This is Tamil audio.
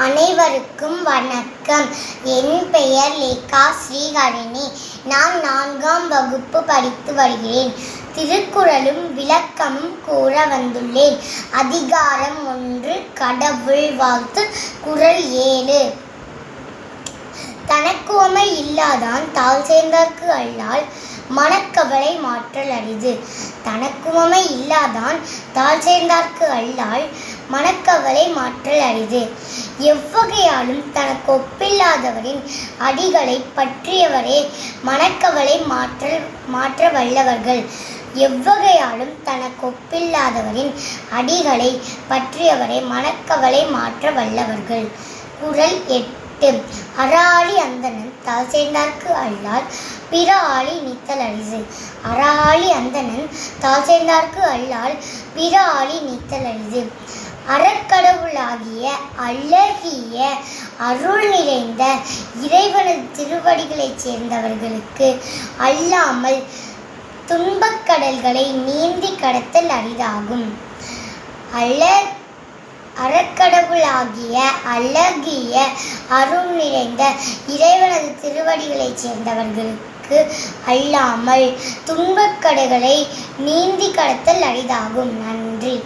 அனைவருக்கும் வணக்கம். என் பெயர் லேகா ஸ்ரீஹரிணி. நான் 4ஆம் வகுப்பு படித்து வருகிறேன். திருக்குறளும் விளக்கமும் கூற வந்துள்ளேன். அதிகாரம் 1, கடவுள் வாழ்த்து. குறள் 7. தனக்குவமை இல்லாதான் தாழ் சேர்ந்தார்க்கு அல்லால் மனக்கவலை மாற்றல் அரிது. தனக்குவமை இல்லாதான் தாழ் சேர்ந்தார்க்கு அல்லால் மனக்கவலை மாற்றல் அரிது. எவ்வகையாலும் தனக்கு ஒப்பில்லாதவரின் அடிகளை பற்றியவரே மனக்கவலை மாற்ற வல்லவர்கள். எவ்வகையாலும் தனக்கு ஒப்பில்லாதவரின் அடிகளை பற்றியவரே மனக்கவலை மாற்ற வல்லவர்கள். குறள் 8. அறஆழி அந்தணன் தாழ் சேர்ந்தார்க்கு அல்லால் பிற ஆழி நீத்தல் அரிது. அறஆழி அந்தணன் தாழ் சேர்ந்தார்க்கு அல்லால் பிற ஆழி நீத்தல் அரிது. அறக்கடவுளாகிய அழகிய அருள் நிறைந்த இறைவனது திருவடிகளைச் சேர்ந்தவர்களுக்கு அல்லாமல் துன்பக் கடல்களை நீந்தி கடத்தல் அரிதாகும். அறக்கடவுளாகிய அழகிய அருள் நிறைந்த இறைவனது திருவடிகளைச் சேர்ந்தவர்களுக்கு அல்லாமல் துன்பக் கடல்களை நீந்தி கடத்தல் அரிதாகும். நன்றி.